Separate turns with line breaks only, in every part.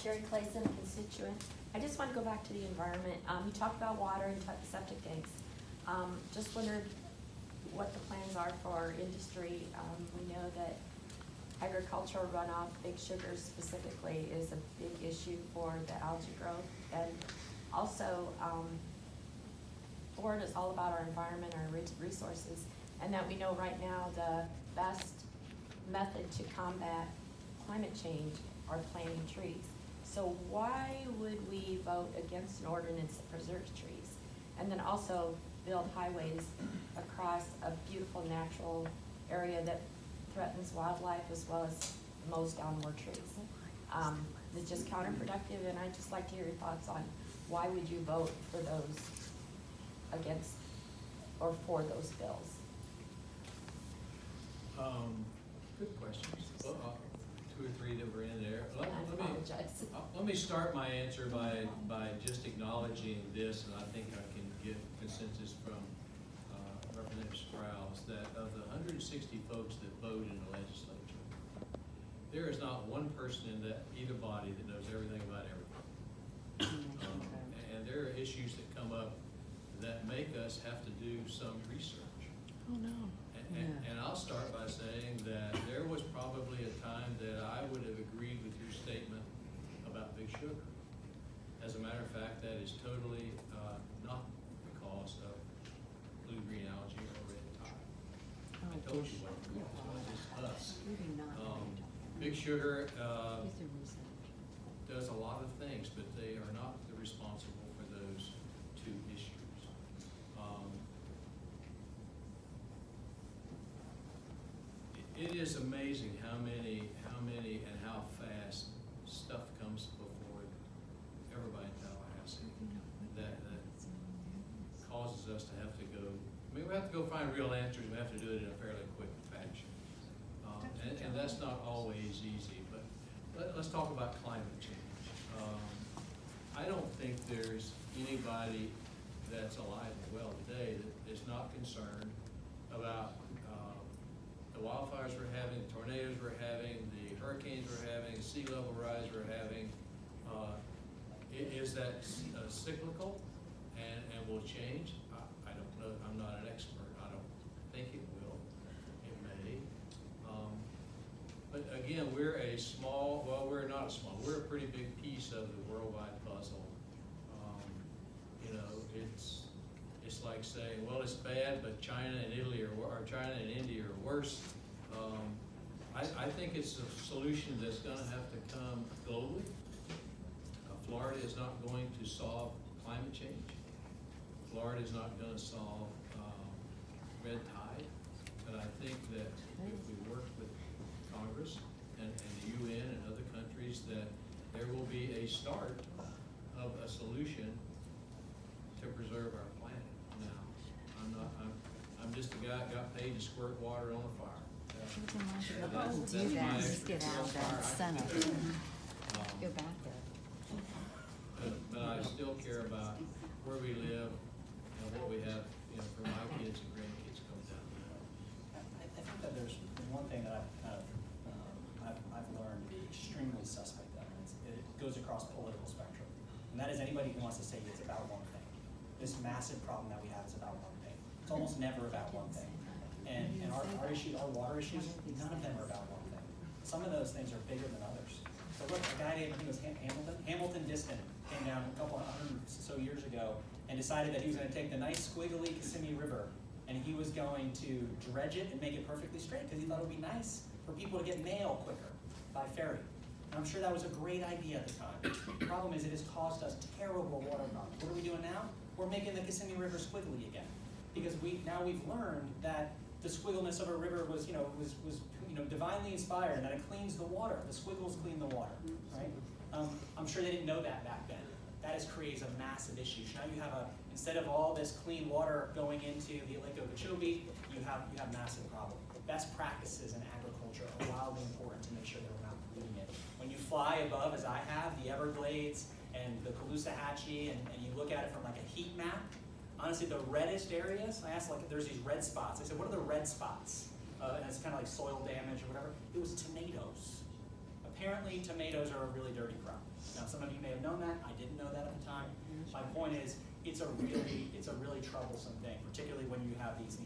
Cherri K, a constituent. I just want to go back to the environment. You talked about water and septic tanks. Just wondered what the plans are for industry. We know that agricultural runoff, big sugar specifically, is a big issue for the algae growth. And also, Florida is all about our environment, our resources, and that we know right now the best method to combat climate change are planting trees. So why would we vote against an ordinance that preserves trees? And then also build highways across a beautiful natural area that threatens wildlife as well as mows down more trees? It's just counterproductive, and I'd just like to hear your thoughts on why would you vote for those against or for those bills?
Good questions. Well, 2 or 3 that were in there.
I apologize.
Let me start my answer by just acknowledging this, and I think I can get consensus from Representative Sprowls, that of the 160 folks that vote in the legislature, there is not one person in that either body that knows everything about everything. And there are issues that come up that make us have to do some research.
Oh, no.
And I'll start by saying that there was probably a time that I would have agreed with your statement about big sugar. As a matter of fact, that is totally not the cause of blue-green algae or red tide. I told you what it was, it's us. Big sugar does a lot of things, but they are not responsible for those 2 issues. It is amazing how many and how fast stuff comes before everybody in Tallahassee that causes us to have to go. I mean, we have to go find real answers. We have to do it in a fairly quick fashion, and that's not always easy. But let's talk about climate change. I don't think there's anybody that's alive and well today that is not concerned about the wildfires we're having, the tornadoes we're having, the hurricanes we're having, sea level rise we're having. Is that cyclical and will change? I don't know. I'm not an expert. I don't think it will. It may. But again, we're a small, well, we're not a small, we're a pretty big piece of the worldwide puzzle. You know, it's like saying, well, it's bad, but China and Italy or China and India are worse. I think it's a solution that's going to have to come globally. Florida is not going to solve climate change. Florida is not going to solve red tide. But I think that if we work with Congress and the UN and other countries, that there will be a start of a solution to preserve our planet. Now, I'm just a guy that got paid to squirt water on the fire.
Don't do that, just get out of that Senate. Go back there.
But I still care about where we live and what we have, you know, for my kids and grandkids come down.
I think that there's one thing that I've learned to be extremely suspect of, and it goes across political spectrum, and that is anybody who wants to say it's about one thing. This massive problem that we have is about one thing. It's almost never about one thing. And our issues, our water issues, none of them are about one thing. Some of those things are bigger than others. So look, a guy named, I think it was Hamilton Diston, came down a couple 100 or so years ago and decided that he was going to take the nice squiggly Kissimmee River and he was going to dredge it and make it perfectly straight because he thought it would be nice for people to get mail quicker by ferry. And I'm sure that was a great idea at the time. The problem is it has caused us terrible water problems. What are we doing now? We're making the Kissimmee River squiggly again because now we've learned that the squiggleness of a river was divinely inspired, and that it cleans the water. The squiggles clean the water, right? I'm sure they didn't know that back then. That creates a massive issue. So now you have instead of all this clean water going into the Lake Okeechobee, you have massive problems. Best practices in agriculture are wildly important to make sure that we're not polluting it. When you fly above, as I have, the Everglades and the Caloosahatchee, and you look at it from like a heat map, honestly, the reddest areas, I asked, like, there's these red spots. I said, what are the red spots? And it's kind of like soil damage or whatever. It was tomatoes. Apparently, tomatoes are a really dirty crop. Now, known that, I didn't know that at the time. My point is, it's a really troublesome thing, particularly when you have these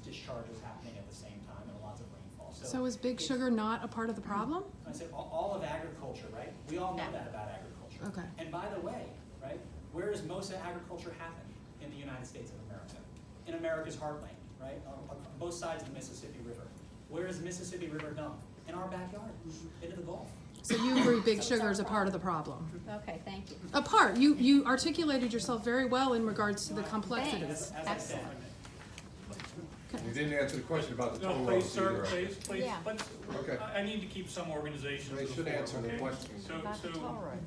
discharges happening at the same time and lots of rainfall.
So is Big Sugar not a part of the problem?
I said, all of agriculture, right? We all know
Yeah.
that about agriculture.
Okay.
And by the way, right, where does most of agriculture happen? In the United States of America. In America's heartland, right? On both sides of the Mississippi River. Where is the Mississippi River dumped? In our backyard, into the Gulf.
So you agree Big Sugar is a part of the problem?
Okay, thank you.
A part. You articulated yourself very well in regards to the complexities.
As I said,
Okay.
You didn't answer the question about the
No,
toll
please,
roads
sir,
either.
please, please,
Yeah.
let's,
Okay.
I need to keep some organization.
They should
before,
answer the
okay?
question.
So,
About the toll road.